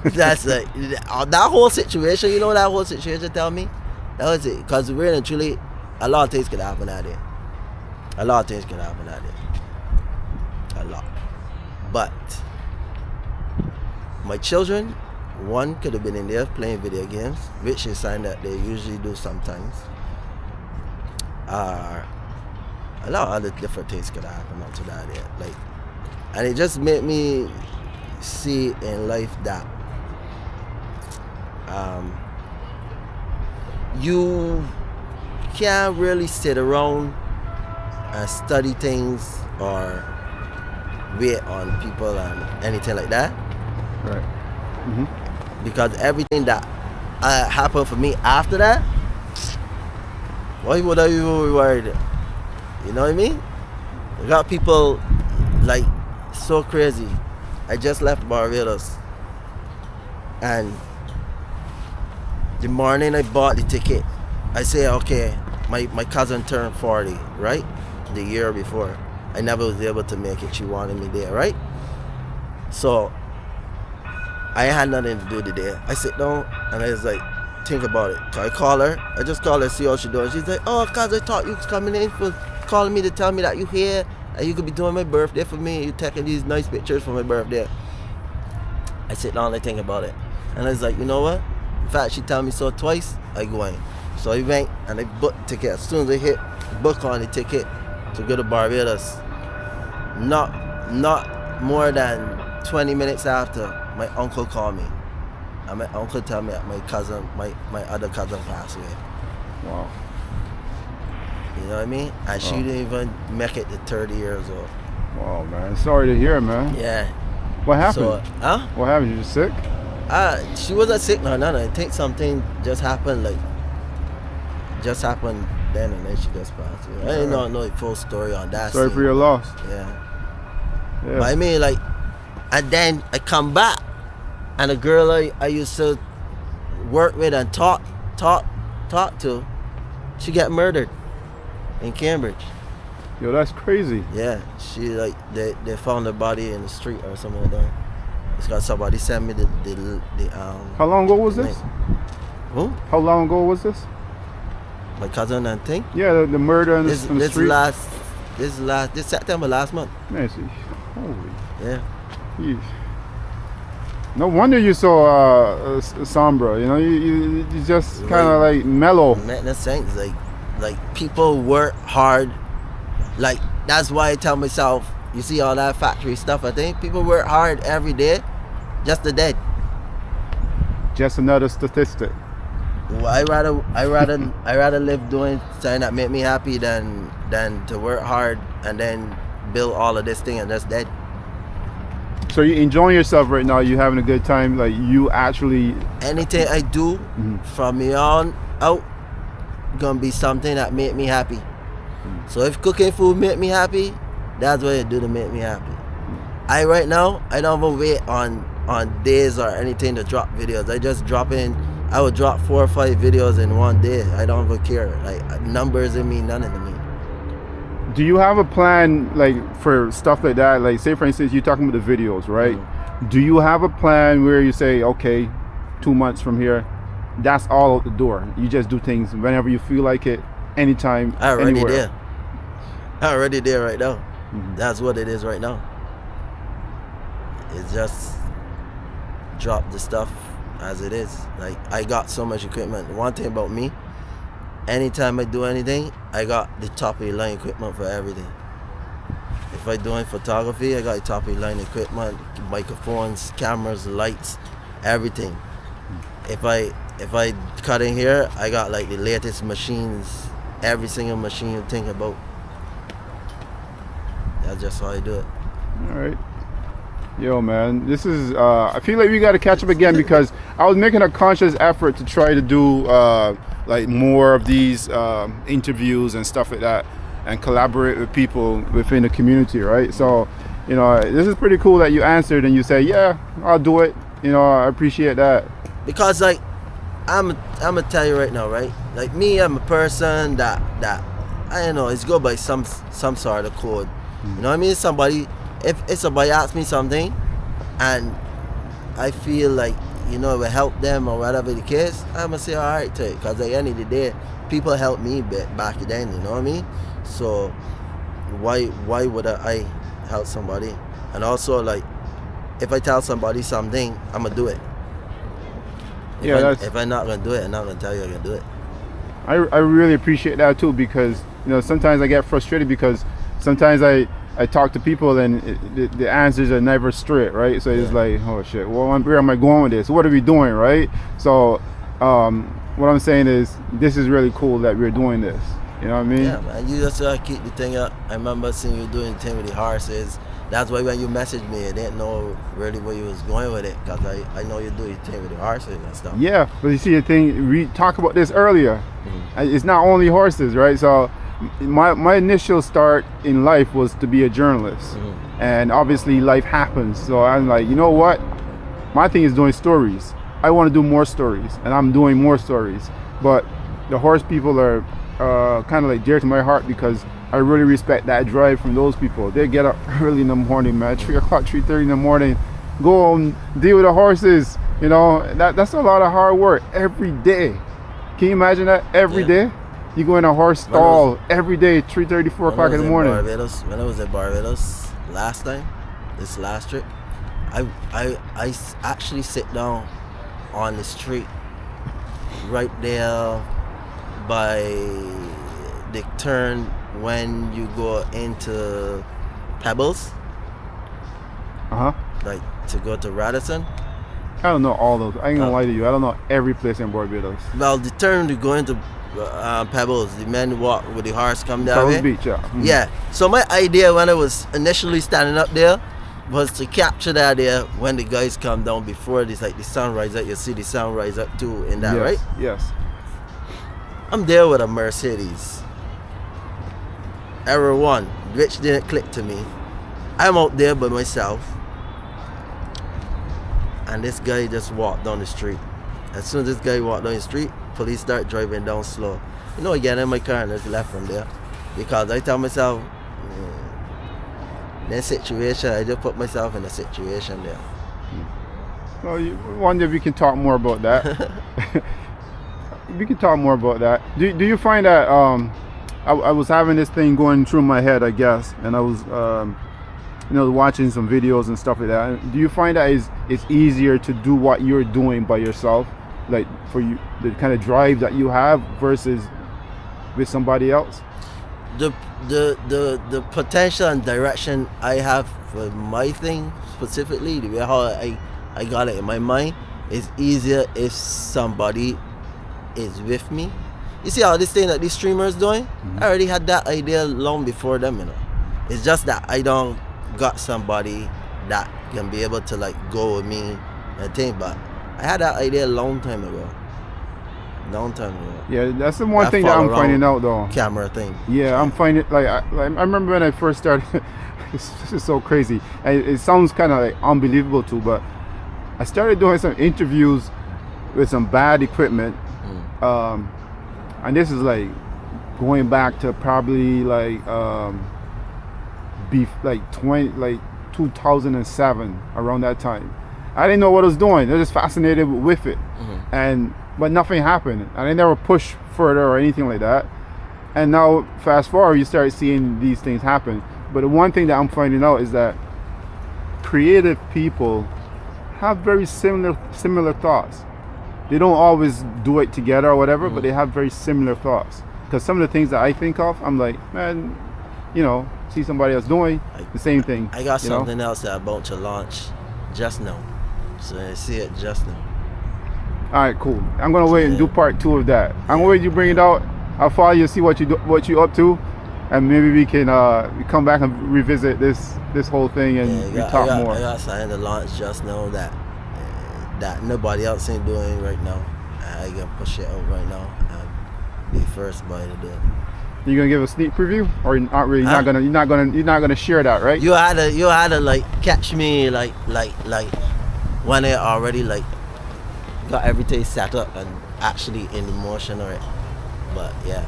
That's like that whole situation. You know what that whole situation tell me? That was it. Because really and truly, a lot of things could happen out there. A lot of things can happen out there. A lot. But my children, one could have been in there playing video games, which is a sign that they usually do sometimes. A lot of other different things could happen up to that there. Like, and it just made me see in life that you can't really sit around and study things or wait on people and anything like that. Right. Mm-hmm. Because everything that happened for me after that, why would I even be worried? You know what I mean? I got people like so crazy. I just left Barbados, and the morning I bought the ticket, I say, okay, my cousin turned 40, right? The year before. I never was able to make it. She wanted me there, right? So I had nothing to do today. I sit down and I was like, think about it. So I call her. I just call her, see how she doing. She's like, oh, cuz I thought you was coming in for calling me to tell me that you here and you could be doing my birthday for me. You taking these nice pictures for my birthday. I sit down and I think about it. And I was like, you know what? In fact, she tell me so twice, I go in. So I went and I booked the ticket. As soon as I hit book on the ticket to go to Barbados, not more than 20 minutes after, my uncle called me. And my uncle told me that my cousin, my other cousin passed away. Wow. You know what I mean? And she didn't even make it to 30 years old. Wow, man. Sorry to hear, man. Yeah. What happened? So, What happened? You just sick? She wasn't sick, no. I think something just happened, then, and then she just passed away. I didn't know the full story on that. Sorry for your loss. Yeah. Yeah. But I mean, like, and then I come back, and a girl I used to work with and talk to, she got murdered in Cambridge. Yo, that's crazy. Yeah, she they found her body in the street or something like that. It's got somebody sent me the How long ago was this? Who? How long ago was this? My cousin and thing. Yeah, the murder in the street. This September last month. Man, holy. Yeah. Yeesh. No wonder you're so somber. You know, you just kind of like mellow. In a sense, like people work hard. Like, that's why I tell myself, you see all that factory stuff, I think people work hard every day, just the dead. Just another statistic. Well, I rather live doing something that make me happy than to work hard and then build all of this thing and just dead. So you enjoying yourself right now? You having a good time? Like, you actually... Anything I do from me on out gonna be something that make me happy. So if cooking food make me happy, that's what I do to make me happy. Right now, I don't even wait on days or anything to drop videos. I just drop in. I would drop 4 or 5 videos in one day. I don't even care. Like, numbers didn't mean nothing to me. Do you have a plan, like, for stuff like that? Like, say for instance, you're talking about the videos, right? Do you have a plan where you say, okay, 2 months from here, that's all out the door? You just do things whenever you feel like it, anytime, I already anywhere. there. I already there right now. That's what it is right now. It's just drop the stuff as it is. Like, I got so much equipment. One thing about me, anytime I do anything, I got the top of the line equipment for everything. If I doing photography, I got the top of the line equipment, microphones, cameras, lights, everything. If I cut in here, I got like the latest machines, every single machine you think about. That's just how I do it. All right. Yo, man, this is, I feel like we got to catch up again because I was making a conscious effort to try to do like more of these interviews and stuff like that and collaborate with people within the community, right? So, you know, this is pretty cool that you answered and you say, yeah, I'll do it. You know, I appreciate that. Because, like, I'm gonna tell you right now, right? Like, me, I'm a person that I don't know, it's go by some sort of code. You know what I mean? Somebody, if somebody asks me something and I feel like, you know, it will help them or whatever the case, I'm gonna say all right to it, because at the end of the day, people helped me back then, you know what I mean? So why would I help somebody? And also, like, if I tell somebody something, I'm gonna do it. If I'm not gonna do it, I'm not gonna tell you I'm gonna do it. I really appreciate that too, because, you know, sometimes I get frustrated because sometimes I talk to people and the answers are never straight, right? So it's like, oh shit, well, where am I going with this? What are we doing, right? So what I'm saying is, this is really cool that we're doing this. You know what I mean? Yeah, man. You just keep the thing up. I remember seeing you doing the thing with the horses. That's why when you messaged me, I didn't know really where you was going with it, because I know you do your thing with the horses and stuff. Yeah, but you see the thing, we talked about this earlier. It's not only horses, right? So my initial start in life was to be a journalist, and obviously life happens. So I'm like, you know what? My thing is doing stories. I want to do more stories, and I'm doing more stories. But the horse people are kind of like dear to my heart, because I really respect that drive from those people. They get up early in the morning, man, 3 o'clock, 3:30 in the morning, go and deal with the horses. You know, that's a lot of hard work every day. Can you imagine that? Every day? You go in a horse stall every day, 3:30, 4 o'clock in the morning. When I was at Barbados last time, this last trip, I actually sit down on the street right there by the turn when you go into Pebbles. Like to go to Radisson. I don't know all those. I ain't gonna lie to you. I don't know every place in Barbados. Well, the turn to go into Pebbles, the men walk with the horse come down Pebbles Beach, yeah. Yeah. So my idea when I was initially standing up there was to capture that there when the guys come down before this, like the sunrise up. You see the sunrise up too in that, right? Yes. I'm there with a Mercedes. Error 1, which didn't click to me. I'm out there by myself, and this guy just walked down the street. As soon as this guy walked down the street, police start driving down slow. You know, I get in my car and just left from there, because I tell myself, that situation, I just put myself in a situation there. Well, I wonder if we can talk more about that. We can talk more about that. Do you find that I was having this thing going through my head, I guess, and I was you know, watching some videos and stuff like that. Do you find that it's easier to do what you're doing by yourself, like for you, the kind of drive that you have versus with somebody else? The potential and direction I have for my thing specifically, the way how I got it in my mind, is easier if somebody is with me. You see all this thing that these streamers doing? I already had that idea long before them, you know. It's just that I don't got somebody that can be able to like go with me and think, but I had that idea a long time ago. Yeah, that's the one thing that I'm finding out though. Camera thing. Yeah, I'm finding like I remember when I first started. This is so crazy. It sounds kind of like unbelievable too, but I started doing some interviews with some bad equipment, and this is like going back to probably like 2007, around that time. I didn't know what I was doing. I was just fascinated with it, but nothing happened. I never pushed further or anything like that. And now, fast forward, you start seeing these things happen. But the one thing that I'm finding out is that creative people have very similar thoughts. They don't always do it together or whatever, but they have very similar thoughts. Because some of the things that I think of, I'm like, man, you know, see somebody else doing the same thing. I got something else that I'm about to launch just now. So I see it just now. All right, cool. I'm gonna wait and do part 2 of that. I'm gonna wait you bring it out. I'll follow you, see what you up to, and maybe we can come back and revisit this whole thing and we talk more. I got something to launch just now that nobody else ain't doing right now. I can push it out right now and be first by to do it. You gonna give a sneak preview, or not really? You're not gonna share that, right? You had to like catch me like when I already like got everything set up and actually in motion or it. But yeah.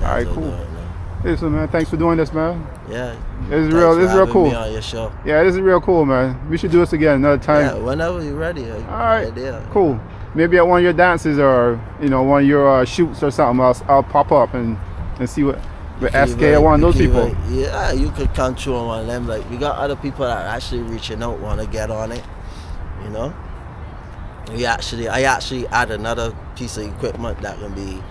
All right, That's cool. what I'm doing, man. Listen, man, thanks for doing this, man. Yeah. This is Thanks real. for This is real having cool. me on your show. Yeah, this is real cool, man. We should do this again another time. Yeah, whenever you're ready. All right, Idea. cool. Maybe at one of your dances or one of your shoots or something, I'll pop up and see what SK or one of those people. Yeah, you could come through on one of them. Like we got other people that are actually reaching out, want to get on it. You know. I actually add another piece of equipment that can be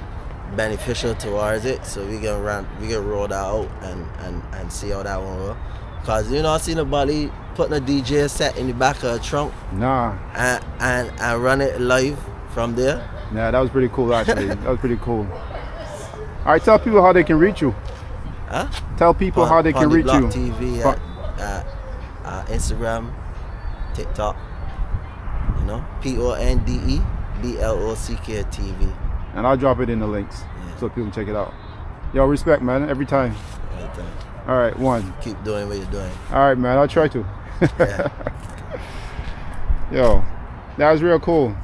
beneficial towards it, so we can roll that out and see how that one will. Cause I see nobody putting a DJ set in the back of a trunk. Nah. And run it live from there. Yeah, that was pretty cool actually. That was pretty cool. All right, tell people how they can reach you. Huh? Tell people how they can reach you. Pondeblocktv at Instagram, TikTok. Pondeblocktv. And I'll drop it in the links so people can check it out. Yo, respect, man, every time. All right, one. Keep doing what you're doing. All right, man, I'll try to. Yeah. Yo, that was real cool.